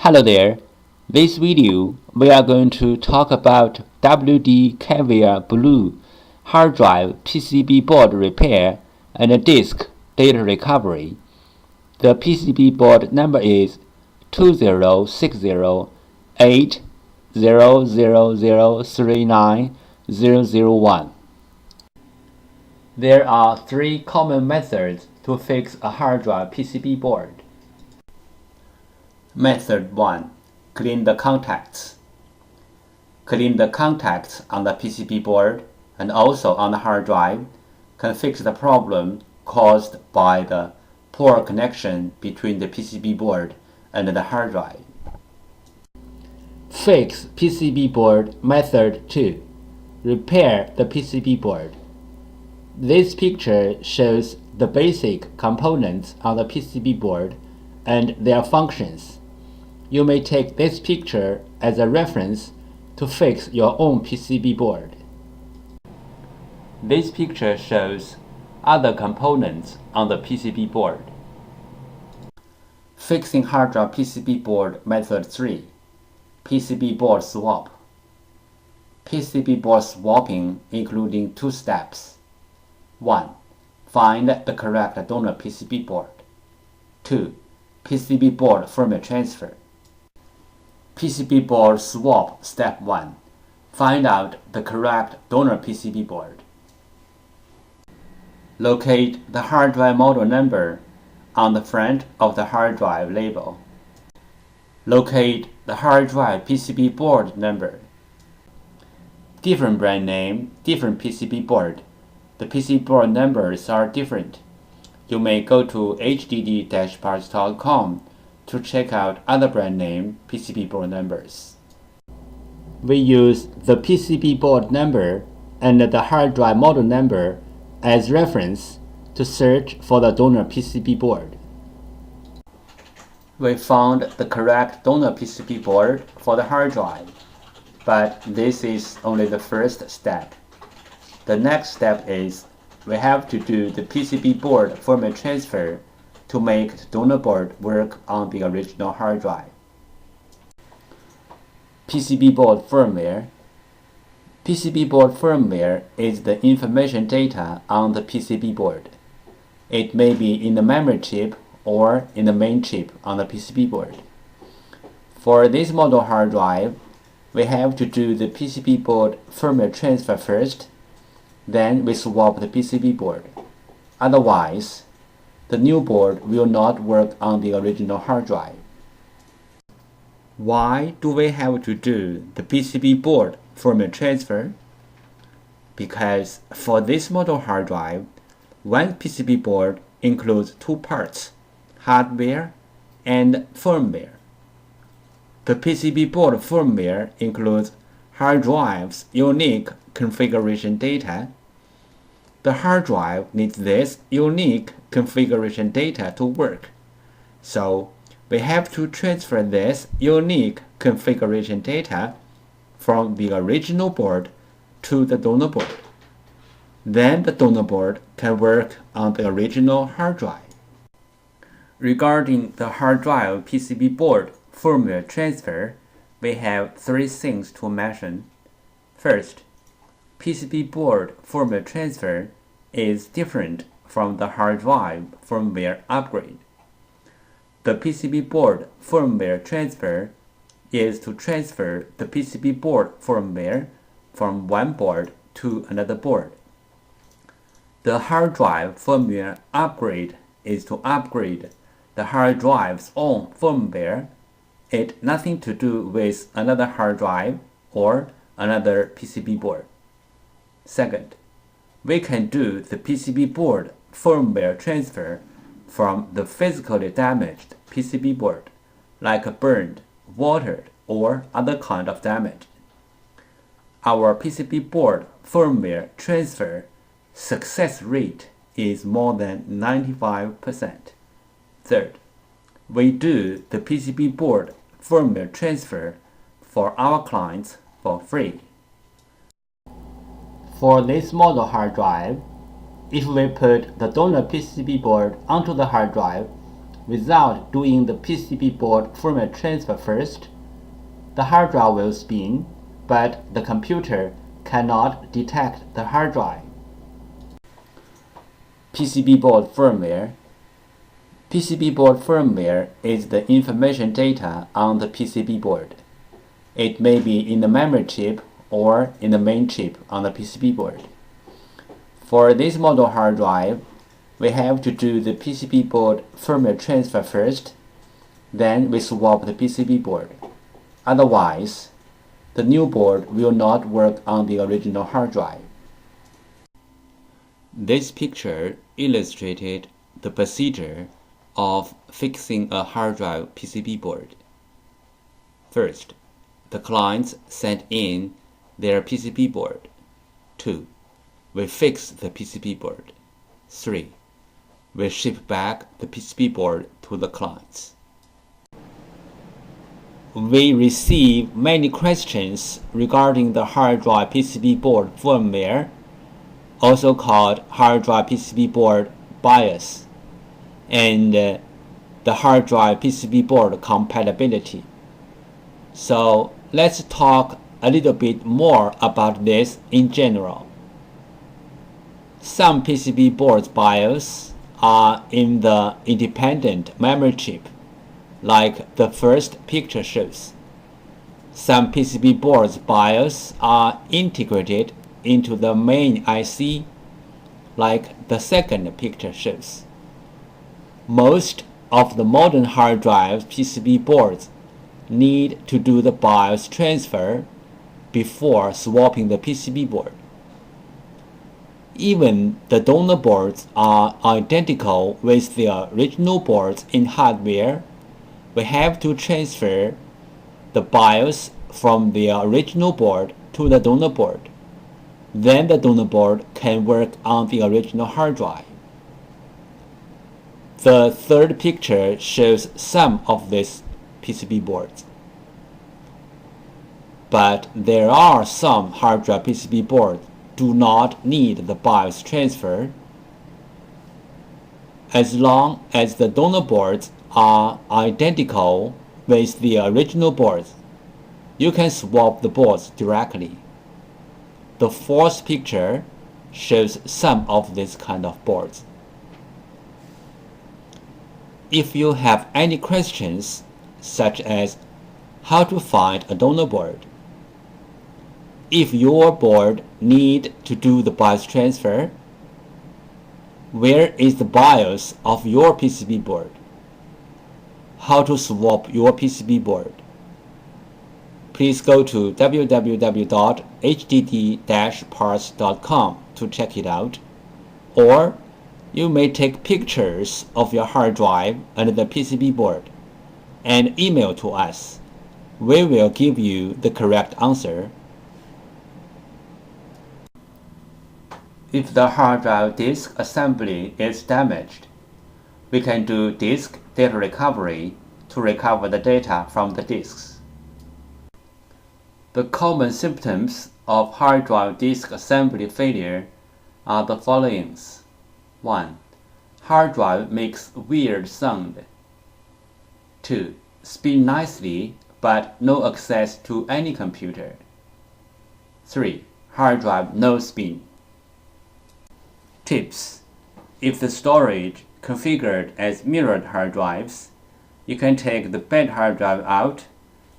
Hello there. This video we are going to talk about WD Caviar Blue hard drive PCB board repair and disk data recovery. The PCB board number is 20608000039001. There are three common methods to fix a hard drive PCB board. Method 1. Clean the contacts. Clean the contacts on the PCB board and also on the hard drive can fix the problem caused by the poor connection between the PCB board and the hard drive. Fix PCB board Method 2. Repair the PCB board. This picture shows the basic components on the PCB board and their functions. You may take this picture as a reference to fix your own PCB board. This picture shows other components on the PCB board. Fixing hard drive PCB board Method 3. PCB board swap. PCB board swapping including two steps. 1. Find the correct donor PCB board. 2. PCB board firmware transfer. PCB board swap Step 1. Find out the correct donor PCB board. Locate the hard drive model number on the front of the hard drive label. Locate the hard drive PCB board number. Different brand name, different PCB board. The PCB board numbers are different. You may go to hdd-parts.com to check out other brand name PCB board numbers. We use the PCB board number and the hard drive model number as reference to search for the donor PCB board. We found the correct donor PCB board for the hard drive, but this is only the first step. The next step is we have to do the PCB board firmware transfer to make the donor board work on the original hard drive. PCB board firmware. PCB board firmware is the information data on the PCB board. It may be in the memory chip or in the main chip on the PCB board. For this model hard drive, we have to do the PCB board firmware transfer first, then we swap the PCB board. Otherwise, the new board will not work on the original hard drive. Why do we have to do the PCB board firmware transfer? Because for this model hard drive, one PCB board includes two parts, hardware and firmware. The PCB board firmware includes hard drive's unique configuration data. The hard drive needs this unique configuration data to work. So we have to transfer this unique configuration data from the original board to the donor board. Then the donor board can work on the original hard drive. Regarding the hard drive PCB board firmware transfer, we have three things to mention. First, PCB board firmware transfer is different from the hard drive firmware upgrade. The PCB board firmware transfer is to transfer the PCB board firmware from one board to another board. The hard drive firmware upgrade is to upgrade the hard drive's own firmware. It has nothing to do with another hard drive or another PCB board. Second, we can do the PCB board firmware transfer from the physically damaged PCB board, like burned, watered, or other kind of damage. Our PCB board firmware transfer success rate is more than 95%. Third, we do the PCB board firmware transfer for our clients for free. For this model hard drive, if we put the donor PCB board onto the hard drive without doing the PCB board firmware transfer first, the hard drive will spin, but the computer cannot detect the hard drive. PCB board firmware. PCB board firmware is the information data on the PCB board. It may be in the memory chip or in the main chip on the PCB board. For this model hard drive, we have to do the PCB board firmware transfer first, then we swap the PCB board. Otherwise, the new board will not work on the original hard drive. This picture illustrated the procedure of fixing a hard drive PCB board. First, the clients send in their PCB board. 2. We fix the PCB board. 3. We ship back the PCB board to the clients. We receive many questions regarding the hard drive PCB board firmware, also called hard drive PCB board BIOS, and the hard drive PCB board compatibility. So let's talk a little bit more about this in general. Some PCB boards BIOS are in the independent memory chip, like the first picture shows. Some PCB boards BIOS are integrated into the main IC, like the second picture shows. Most of the modern hard drive PCB boards need to do the BIOS transfer before swapping the PCB board. Even the donor boards are identical with the original boards in hardware. We have to transfer the BIOS from the original board to the donor board. Then the donor board can work on the original hard drive. The third picture shows some of these PCB boards. But there are some hard drive PCB boards do not need the BIOS transfer. As long as the donor boards are identical with the original boards, you can swap the boards directly. The fourth picture shows some of these kind of boards. If you have any questions, such as how to find a donor board, if your board needs to do the BIOS transfer, where is the BIOS of your PCB board, how to swap your PCB board, please go to www.hdd-parts.com to check it out, or you may take pictures of your hard drive and the PCB board and email to us. We will give you the correct answer. If the hard drive disk assembly is damaged, we can do disk data recovery to recover the data from the disks. The common symptoms of hard drive disk assembly failure are the following. 1. Hard drive makes weird sound. 2. Spin nicely but no access to any computer. 3. Hard drive no spin. Tips. If the storage configured as mirrored hard drives, you can take the bad hard drive out,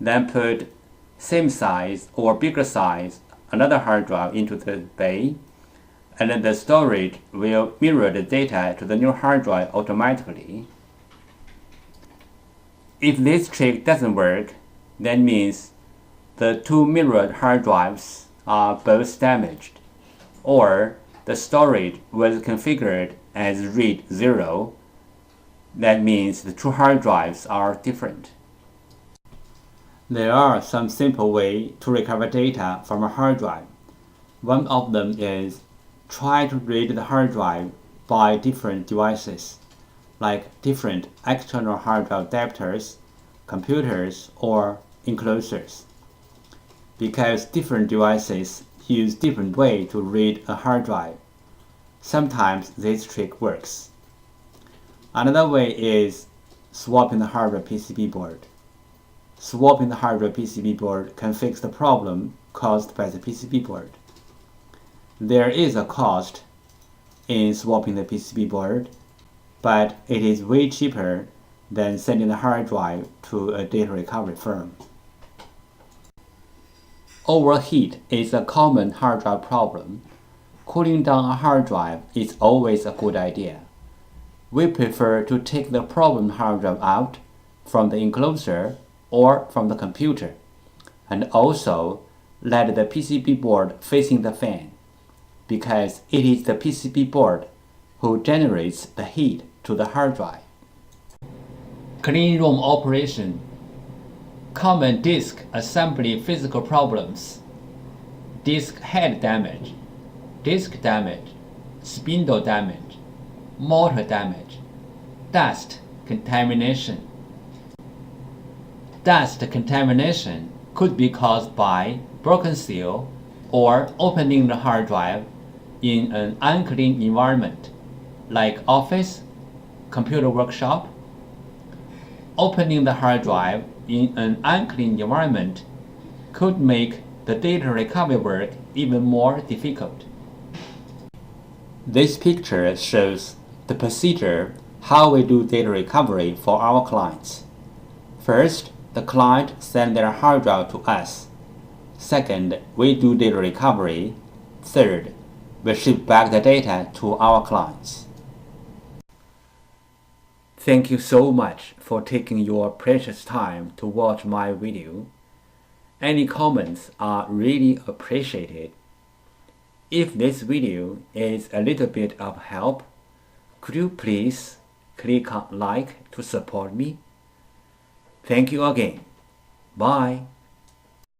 then put same size or bigger size another hard drive into the bay, and then the storage will mirror the data to the new hard drive automatically. If this trick doesn't work, that means the two mirrored hard drives are both damaged, or the storage was configured as read 0. That means the two hard drives are different. There are some simple ways to recover data from a hard drive. One of them is try to read the hard drive by different devices, like different external hard drive adapters, computers, or enclosures. Because different devices use different ways to read a hard drive, sometimes this trick works. Another way is swapping the hardware PCB board. Swapping the hardware PCB board can fix the problem caused by the PCB board. There is a cost in swapping the PCB board, but it is way cheaper than sending the hard drive to a data recovery firm. Overheat is a common hard drive problem. Cooling down a hard drive is always a good idea. We prefer to take the problem hard drive out from the enclosure or from the computer, and also let the PCB board facing the fan, because it is the PCB board who generates the heat to the hard drive. Clean room operation. Common disk assembly physical problems: disk head damage, disk damage, spindle damage, motor damage, dust contamination. Dust contamination could be caused by broken seal or opening the hard drive in an unclean environment, like office, computer workshop. Opening the hard drive in an unclean environment could make the data recovery work even more difficult. This picture shows the procedure how we do data recovery for our clients. First, the client sends their hard drive to us. Second, we do data recovery. Third, we ship back the data to our clients. Thank you so much for taking your precious time to watch my video. Any comments are really appreciated. If this video is a little bit of help, could you please click on like to support me? Thank you again. Bye.